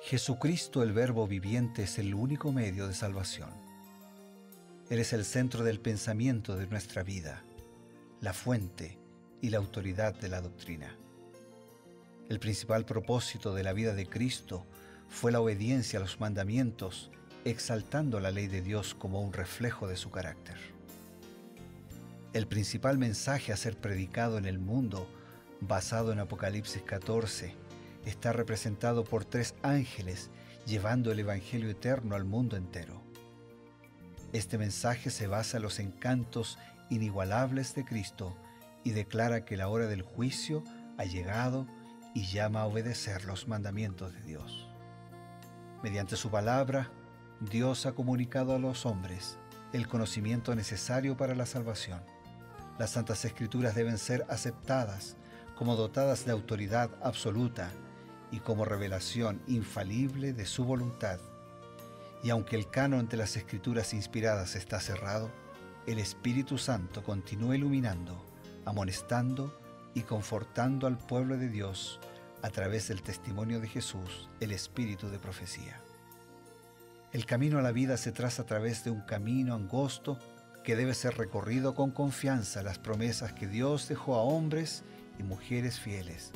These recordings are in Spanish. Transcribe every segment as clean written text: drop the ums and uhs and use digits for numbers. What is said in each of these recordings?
Jesucristo, el Verbo viviente, es el único medio de salvación. Él es el centro del pensamiento de nuestra vida, la fuente y la autoridad de la doctrina. El principal propósito de la vida de Cristo fue la obediencia a los mandamientos, exaltando la ley de Dios como un reflejo de su carácter. El principal mensaje a ser predicado en el mundo, basado en Apocalipsis 14, está representado por 3 ángeles llevando el Evangelio eterno al mundo entero. Este mensaje se basa en los encantos inigualables de Cristo y declara que la hora del juicio ha llegado y llama a obedecer los mandamientos de Dios. Mediante su palabra, Dios ha comunicado a los hombres el conocimiento necesario para la salvación. Las Santas Escrituras deben ser aceptadas como dotadas de autoridad absoluta y como revelación infalible de su voluntad. Y aunque el canon de las Escrituras inspiradas está cerrado, el Espíritu Santo continúa iluminando, amonestando y confortando al pueblo de Dios a través del testimonio de Jesús, el Espíritu de profecía. El camino a la vida se traza a través de un camino angosto que debe ser recorrido con confianza a las promesas que Dios dejó a hombres y mujeres fieles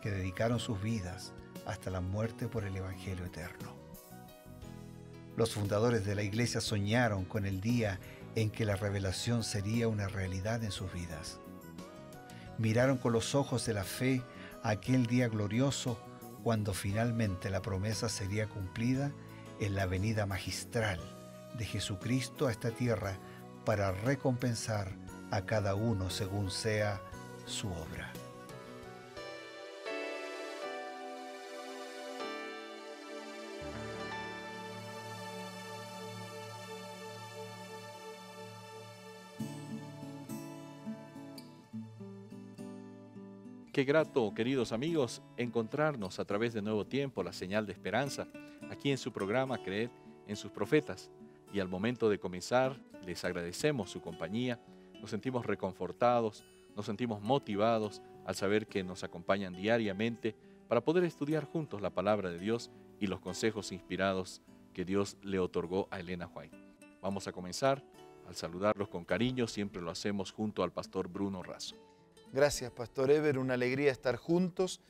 que dedicaron sus vidas hasta la muerte por el Evangelio eterno. Los fundadores de la Iglesia soñaron con el día en que la revelación sería una realidad en sus vidas. Miraron con los ojos de la fe a aquel día glorioso cuando finalmente la promesa sería cumplida en la venida magistral de Jesucristo a esta tierra para recompensar a cada uno según sea su obra. Qué grato, queridos amigos, encontrarnos a través de Nuevo Tiempo, la señal de esperanza, aquí en su programa Creer en sus profetas. Y al momento de comenzar, les agradecemos su compañía, nos sentimos reconfortados, nos sentimos motivados al saber que nos acompañan diariamente para poder estudiar juntos la palabra de Dios y los consejos inspirados que Dios le otorgó a Elena White. Vamos a comenzar al saludarlos con cariño, siempre lo hacemos junto al pastor Bruno Razo. Gracias, Pastor Eber, una alegría estar juntos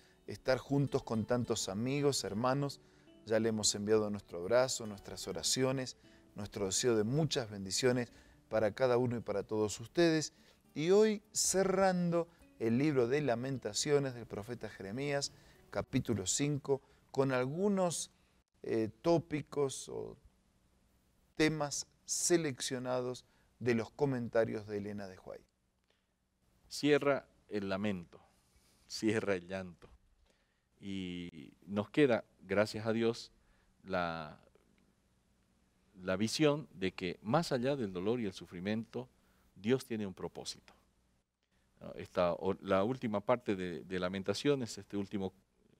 con tantos amigos, hermanos. Ya le hemos enviado nuestro abrazo, nuestras oraciones, nuestro deseo de muchas bendiciones para cada uno y para todos ustedes. Y hoy cerrando el libro de Lamentaciones del profeta Jeremías, capítulo 5, con algunos tópicos o temas seleccionados de los comentarios de Elena de White. Cierra el lamento, cierra el llanto. Y nos queda, gracias a Dios, la visión de que más allá del dolor y el sufrimiento, Dios tiene un propósito. La última parte de Lamentaciones, este último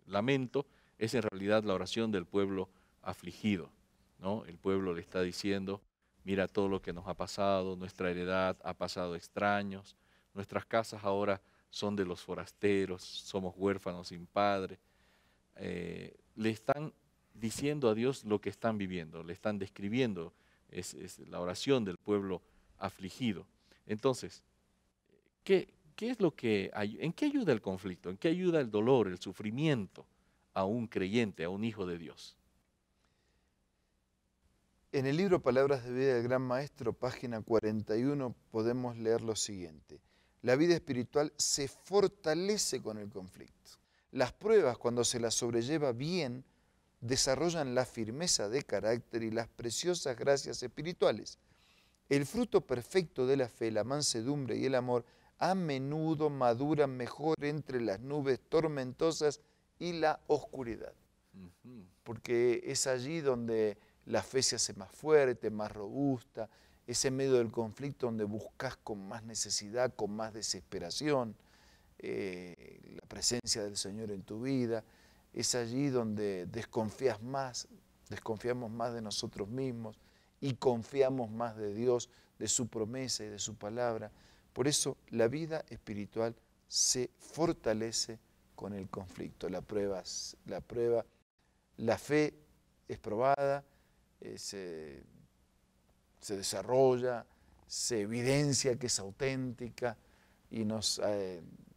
lamento, es en realidad la oración del pueblo afligido, ¿no? El pueblo le está diciendo, mira todo lo que nos ha pasado, nuestra heredad ha pasado extraños, nuestras casas ahora son de los forasteros, somos huérfanos sin padre. Le están diciendo a Dios lo que están viviendo, le están describiendo, es la oración del pueblo afligido. Entonces, ¿qué es lo en qué ayuda el conflicto? ¿En qué ayuda el dolor, el sufrimiento a un creyente, a un hijo de Dios? En el libro Palabras de Vida del Gran Maestro, página 41, podemos leer lo siguiente. La vida espiritual se fortalece con el conflicto. Las pruebas, cuando se las sobrelleva bien, desarrollan la firmeza de carácter y las preciosas gracias espirituales. El fruto perfecto de la fe, la mansedumbre y el amor, a menudo maduran mejor entre las nubes tormentosas y la oscuridad. Porque es allí donde la fe se hace más fuerte, más robusta, es en medio del conflicto donde buscas con más necesidad, con más desesperación, la presencia del Señor en tu vida. Es allí donde desconfiamos más de nosotros mismos y confiamos más de Dios, de su promesa y de su palabra. Por eso la vida espiritual se fortalece con el conflicto. La prueba La fe es probada, se desarrolla, se evidencia que es auténtica y nos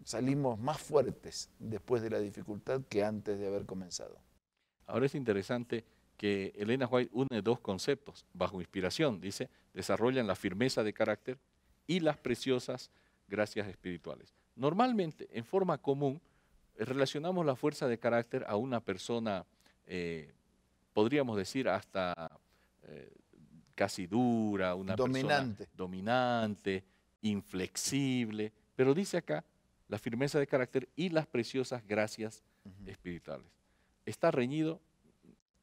salimos más fuertes después de la dificultad que antes de haber comenzado. Ahora es interesante que Elena White une dos conceptos bajo inspiración. Dice, desarrollan la firmeza de carácter y las preciosas gracias espirituales. Normalmente, en forma común, relacionamos la fuerza de carácter a una persona, podríamos decir, hasta casi dura, una persona dominante, inflexible, pero dice acá la firmeza de carácter y las preciosas gracias espirituales. ¿Está reñido?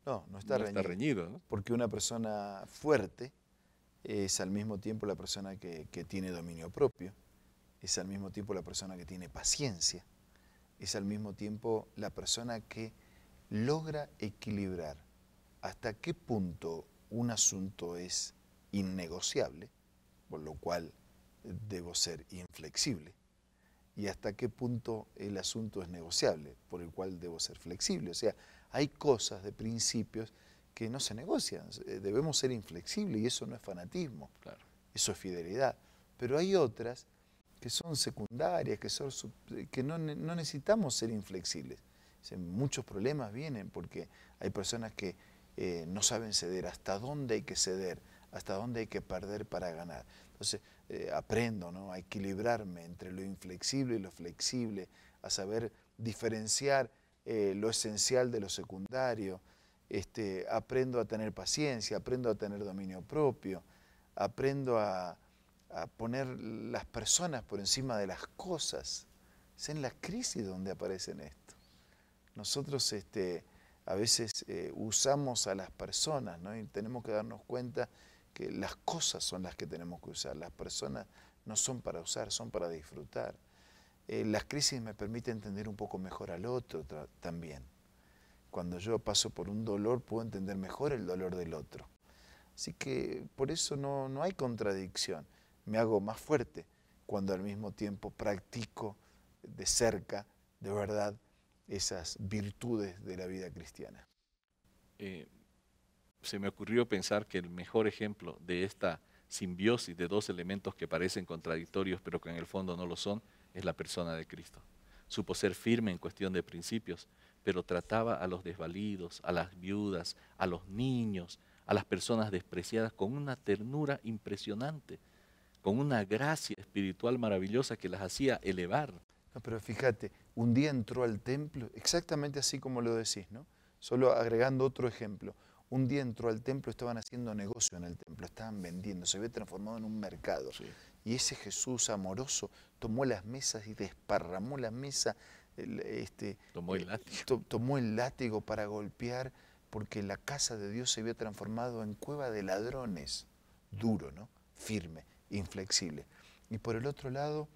No, no está reñido, ¿no? Porque una persona fuerte es al mismo tiempo la persona que tiene dominio propio, es al mismo tiempo la persona que tiene paciencia, es al mismo tiempo la persona que logra equilibrar hasta qué punto un asunto es innegociable, por lo cual debo ser inflexible, y hasta qué punto el asunto es negociable, por el cual debo ser flexible. O sea, hay cosas de principios que no se negocian, debemos ser inflexibles y eso no es fanatismo, claro. Eso es fidelidad. Pero hay otras que son secundarias, que no necesitamos ser inflexibles. Muchos problemas vienen porque hay personas que no saben ceder, hasta dónde hay que ceder, hasta dónde hay que perder para ganar. Entonces aprendo, ¿no?, a equilibrarme entre lo inflexible y lo flexible, a saber diferenciar lo esencial de lo secundario. Aprendo a tener paciencia, aprendo a tener dominio propio, aprendo a poner las personas por encima de las cosas. Es en las crisis donde aparecen esto. Nosotros a veces usamos a las personas, ¿no?, y tenemos que darnos cuenta que las cosas son las que tenemos que usar. Las personas no son para usar, son para disfrutar. Las crisis me permiten entender un poco mejor al otro también. Cuando yo paso por un dolor, puedo entender mejor el dolor del otro. Así que por eso no hay contradicción. Me hago más fuerte cuando al mismo tiempo practico de cerca, de verdad, esas virtudes de la vida cristiana. Se me ocurrió pensar que el mejor ejemplo de esta simbiosis de dos elementos que parecen contradictorios pero que en el fondo no lo son, es la persona de Cristo. Supo ser firme en cuestión de principios, pero trataba a los desvalidos, a las viudas, a los niños, a las personas despreciadas con una ternura impresionante, con una gracia espiritual maravillosa que las hacía elevar. No, pero fíjate, un día entró al templo, exactamente así como lo decís, ¿no? Solo agregando otro ejemplo. Un día entró al templo, estaban haciendo negocio en el templo, estaban vendiendo, se había transformado en un mercado. Sí. Y ese Jesús amoroso tomó las mesas y desparramó la mesa, tomó el látigo para golpear, porque la casa de Dios se había transformado en cueva de ladrones. Duro, ¿no? Firme, inflexible. Y por el otro lado,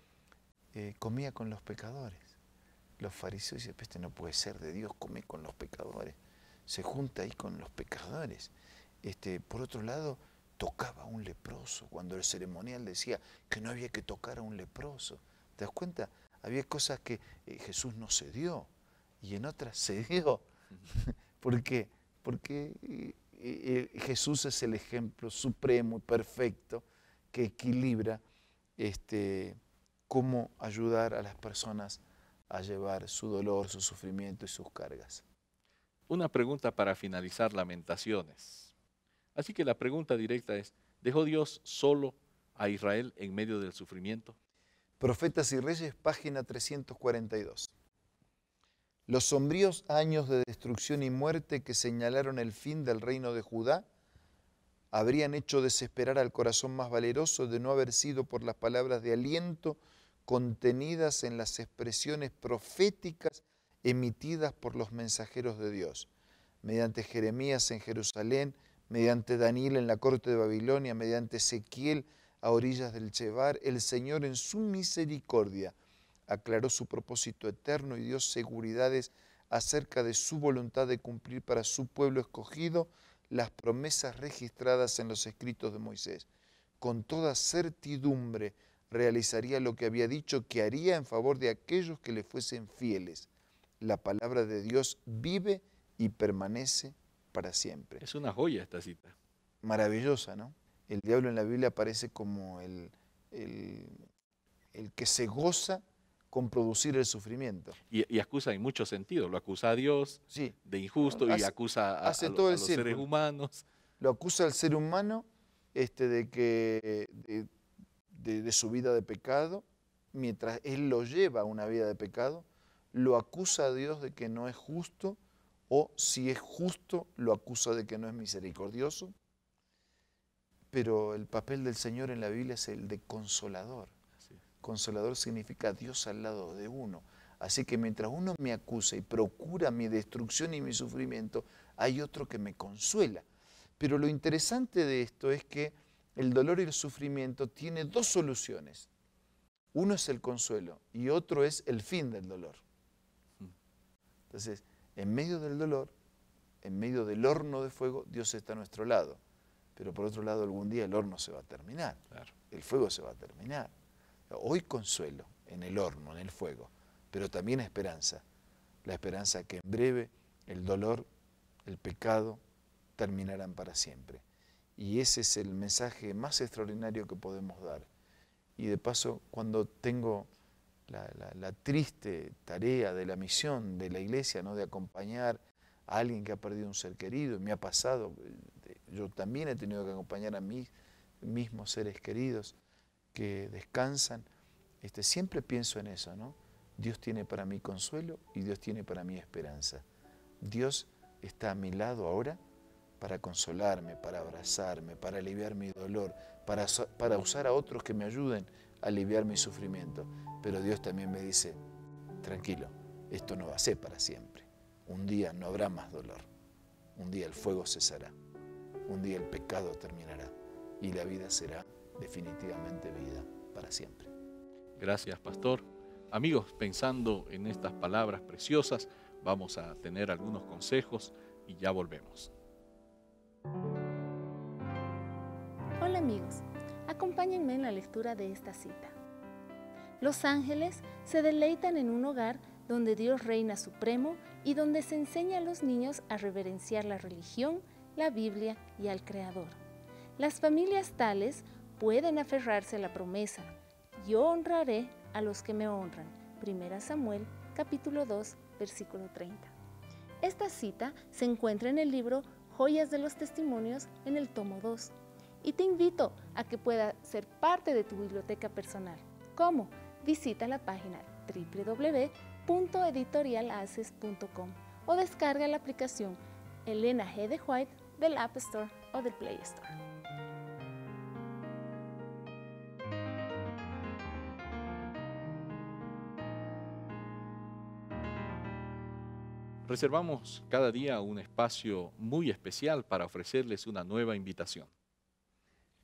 comía con los pecadores. Los fariseos decían, este no puede ser de Dios, come con los pecadores. Se junta ahí con los pecadores. Por otro lado, tocaba a un leproso, cuando el ceremonial decía que no había que tocar a un leproso. ¿Te das cuenta? Había cosas que Jesús no cedió y en otras cedió. ¿Por qué? Porque Jesús es el ejemplo supremo, perfecto, que equilibra cómo ayudar a las personas a llevar su dolor, su sufrimiento y sus cargas. Una pregunta para finalizar Lamentaciones. Así que la pregunta directa es, ¿dejó Dios solo a Israel en medio del sufrimiento? Profetas y Reyes, página 342. Los sombríos años de destrucción y muerte que señalaron el fin del reino de Judá habrían hecho desesperar al corazón más valeroso de no haber sido por las palabras de aliento contenidas en las expresiones proféticas emitidas por los mensajeros de Dios, mediante Jeremías en Jerusalén, mediante Daniel en la corte de Babilonia, mediante Ezequiel a orillas del Chebar. El Señor en su misericordia aclaró su propósito eterno y dio seguridades acerca de su voluntad de cumplir para su pueblo escogido las promesas registradas en los escritos de Moisés. Con toda certidumbre realizaría lo que había dicho que haría en favor de aquellos que le fuesen fieles. La palabra de Dios vive y permanece para siempre. Es una joya esta cita. Maravillosa, ¿no? El diablo en la Biblia aparece como el que se goza con producir el sufrimiento. Y acusa en muchos sentidos. Lo acusa a Dios Sí, de injusto y acusa a todo el los seres círculo. humanos. Lo acusa al ser humano de su vida de pecado, mientras él lo lleva a una vida de pecado. Lo acusa a Dios de que no es justo, o si es justo, lo acusa de que no es misericordioso. Pero el papel del Señor en la Biblia es el de consolador. Consolador significa Dios al lado de uno. Así que mientras uno me acusa y procura mi destrucción y mi sufrimiento, hay otro que me consuela. Pero lo interesante de esto es que el dolor y el sufrimiento tiene dos soluciones. Uno es el consuelo y otro es el fin del dolor. Entonces, en medio del dolor, en medio del horno de fuego, Dios está a nuestro lado. Pero por otro lado, algún día el horno se va a terminar. Claro. El fuego se va a terminar. Hoy consuelo en el horno, en el fuego, pero también esperanza. La esperanza que en breve el dolor, el pecado, terminarán para siempre. Y ese es el mensaje más extraordinario que podemos dar. Y de paso, cuando tengo la triste tarea de la misión de la iglesia, ¿no?, de acompañar a alguien que ha perdido un ser querido, me ha pasado, yo también he tenido que acompañar a mis mismos seres queridos que descansan, siempre pienso en eso, ¿no? Dios tiene para mí consuelo y Dios tiene para mí esperanza. Dios está a mi lado ahora para consolarme, para abrazarme, para aliviar mi dolor, para usar a otros que me ayuden a aliviar mi sufrimiento. Pero Dios también me dice, tranquilo, esto no va a ser para siempre. Un día no habrá más dolor. Un día el fuego cesará. Un día el pecado terminará. Y la vida será definitivamente vida para siempre. Gracias, pastor. Amigos, pensando en estas palabras preciosas, vamos a tener algunos consejos y ya volvemos. Hola amigos, acompáñenme en la lectura de esta cita. Los ángeles se deleitan en un hogar donde Dios reina supremo y donde se enseña a los niños a reverenciar la religión, la Biblia y al Creador. Las familias tales pueden aferrarse a la promesa: yo honraré a los que me honran. 1 Samuel, capítulo 2, versículo 30. Esta cita se encuentra en el libro Joyas de los Testimonios, en el tomo 2. Y te invito a que pueda ser parte de tu biblioteca personal. ¿Cómo? Visita la página www.editorialaces.com o descarga la aplicación Elena G. de White del App Store o del Play Store. Reservamos cada día un espacio muy especial para ofrecerles una nueva invitación.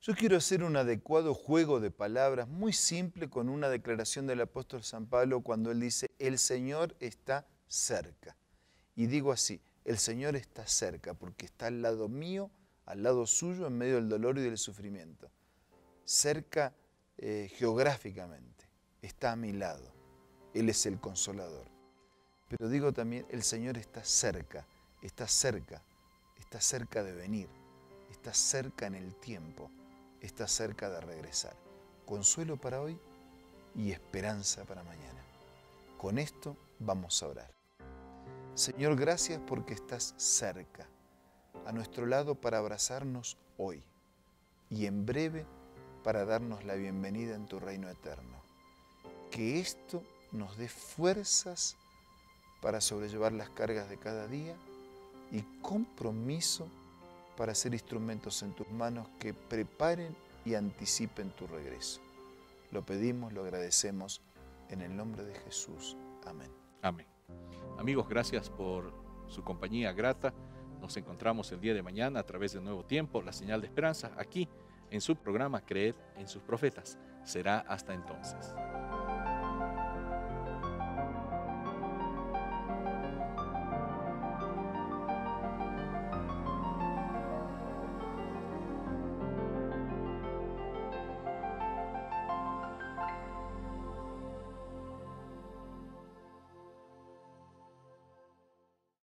Yo quiero hacer un adecuado juego de palabras muy simple con una declaración del apóstol San Pablo cuando él dice, el Señor está cerca. Y digo así, el Señor está cerca porque está al lado mío, al lado suyo, en medio del dolor y del sufrimiento. Cerca geográficamente, está a mi lado. Él es el consolador. Pero digo también, el Señor está cerca de venir, está cerca en el tiempo. Está cerca de regresar. Consuelo para hoy y esperanza para mañana. Con esto vamos a orar. Señor, gracias porque estás cerca, a nuestro lado para abrazarnos hoy y en breve para darnos la bienvenida en tu reino eterno. Que esto nos dé fuerzas para sobrellevar las cargas de cada día y compromiso para ser instrumentos en tus manos que preparen y anticipen tu regreso. Lo pedimos, lo agradecemos en el nombre de Jesús. Amén. Amén. Amigos, gracias por su compañía grata. Nos encontramos el día de mañana a través de Nuevo Tiempo, la señal de esperanza, aquí en su programa Creed en sus profetas. Será hasta entonces.